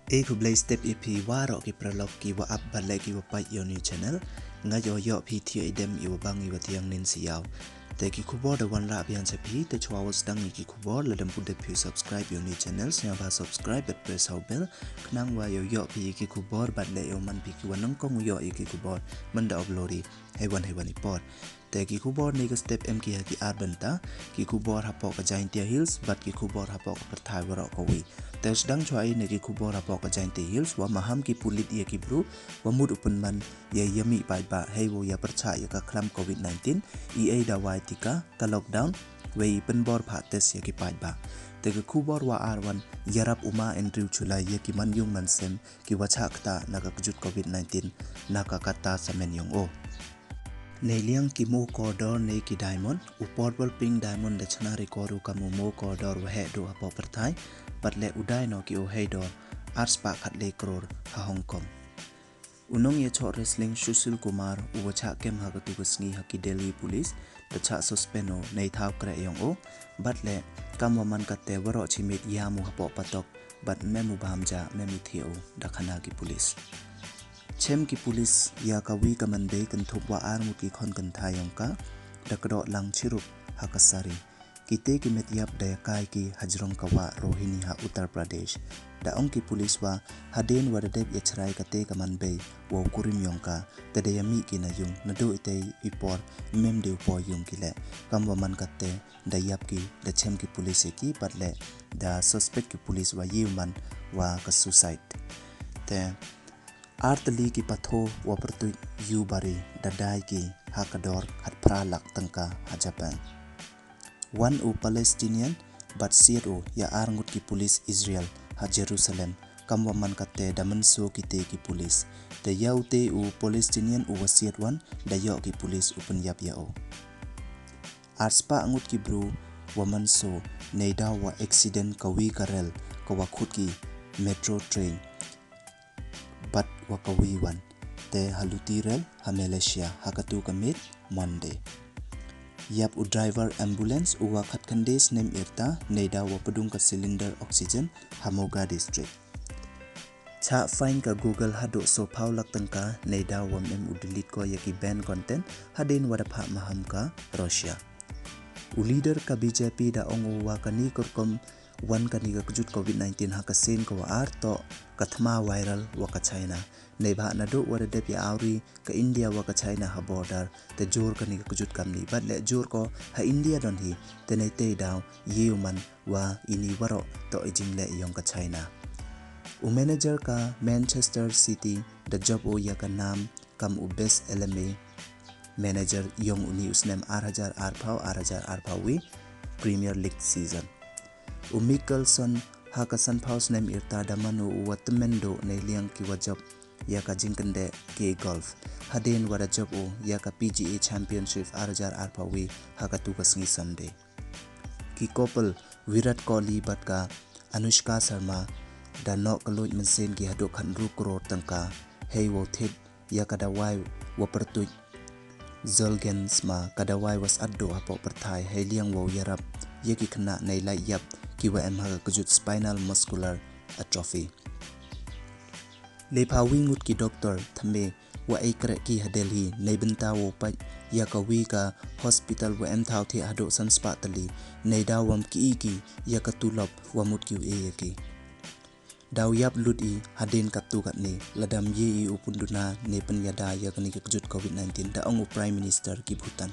khubor step EP waro ki pralog ki wa up balle ki wa pai yo new channel nga yo pi thi idem i wa bang i wa tiang nin si yaw te ki khubor da wan la bian se pi te chwa was dang ki khubor la dam put de pi subscribe yo new channel nya ba subscribe at press how bell knang wa yo pi ki khubor balle yo man pi ki wa nang kong yo ki khubor man da upload i wan ipor te ki khubor ni ga step m ki ha ki arbanta ki khubor hapoh ka giant hills but ki khubor hapoh ka pyrthai waro ko wi te sedang chwai ne ki khubor hapoh ka giant hills wa maham ki pulit ye ki bru wa mud upun man ye yami pai ba hei wo ya percha ya ka klam covid-19 ai da wai tika ka lockdown we pen bor pha test ye ki pai ba te ki khubor wa r1 yarap uma andrew chulai ye ki man yung man sem ki wacha kta na ka kujut covid-19 na ka kata samen yung o Neliang ki mo corridor ne ki diamond upor bal pink diamond da chana rekoru ka mo corridor wa he do hapoh pyrthai patle udai no ki o heidor ars pa khat le crore ha Hong Kong unong ye chho wrestling Sushil Kumar uwacha kem ha tu gasngi ha ki Delhi police da cha suspeno nei thau kra yong o batle kamwaman ka te waro chimit yamu hapoh patok bat memu bamja memu thiu da khana ki police Chem ki police ya ka wi ka mande kan thopwa armu ki khon kan thayong ka dakro lang chirup hakasari kite ki metyap da kai ki hajrong kawa rohini ha Uttar Pradesh da ong ki police wa haden wa deb ya chrai ka te ka manbe wo kurim yong ka te de yami ki na yung na do ite ipor mem de po yung ki le kam wa man ka te da yap ki da chem ki police ki patle da suspect ki police wa yuman wa ka suicide te Artli ki patho wapertu yu bari dadai ki hakador hat pralak tangka ha Japan. One u Palestinian but siat o ya arngut ki police Israel ha Jerusalem kamwa man kate daman so ki te ki police. Da yau te u Palestinian u wasiat wan da yo ki police upen yap ya o. Arspa angut ki bru waman so neida wa accident kawi karel kawa khut ki metro train but wakawiwan te haluti rel ha Malaysia hakatu kamit Monday yap u driver ambulance uwa khat khandes nem irta neida wa padung ka cylinder oxygen hamoga district cha fine ka google hado so phaulak tangka neida wa mem u delete ko yaki ban content hadin wada pha maham ka Russia u leader ka BJP da ong wa kani korkom wan kani ka kujut covid-19 ha ka sen ko ar to kathma viral wa ka China nei bha na do wa de ya auri ka India wa ka China ha border te jor kani ka kujut kamni bat le jor ko ha India don hi te nei te daw yeuman wa ini waro to ijing le yong ka China u manager ka Manchester City the job o ya ka nam kam u best LMA manager yong uni usnem R1000 R wi Premier League season u Mickelson hakasan paus nem irta damanu watmendo nei liang ki wajab ya ka jingkande ke golf haden wada job o ya ka PGA championship R1000 wi hakatu ka sngi Sunday ki couple Virat Kohli batka Anushka Sharma da no kaloj mensen ki hado khan ru crore tangka hei wo thet ya ka da wai wa pertu Zolgens ma kada wai was addo hapoh pyrthai hei liang wo yarap yaki khna nei lai yap ki wa em ha kujut spinal muscular atrophy lepha wingut ki doctor thame wa ei kre ki Delhi nei benta wo pa ya ka wi ka hospital wa em thau the ado san spa tali nei dawam ki ya ka tulop wa mut ki e ki daw yap lut i haden ka tu kat ni ladam ye i upunduna ne pen yada ya kani ka kujut covid-19 da ong prime minister ki Bhutan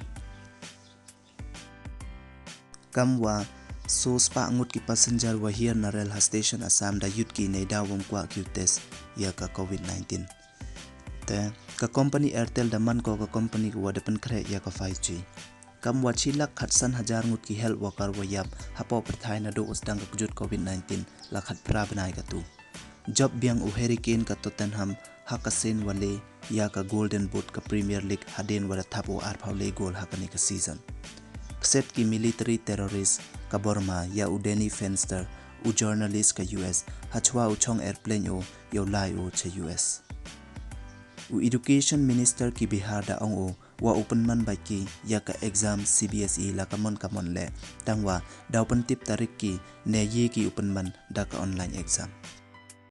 kamwa so spa ngut ki passenger wa here narel ha station Assam da yut ki nei dawam kwa ki test ya ka covid-19 te ka company Airtel da man ko ka company ko wadapan khre ya ka 5G kam wa chilak khatsan hajar ngut ki health worker wa yap hapoh pyrthai na do usdang ka kujut covid-19 la khat pra banai ka tu job biang u hurricane ka Tottenham hakasen wale ya ka golden boot ka Premier League haden wada thapo ar phawle goal hakani ka season set ki military terrorist ka Burma ya udeni Fenster u journalist ka US hachwa u chong airplane o yo lai o che US u education minister ki Bihar da ong o wa open man ba ki ya ka exam CBSE la kamon le tangwa daw pan tip tarik ki ne ye ki open man da ka online exam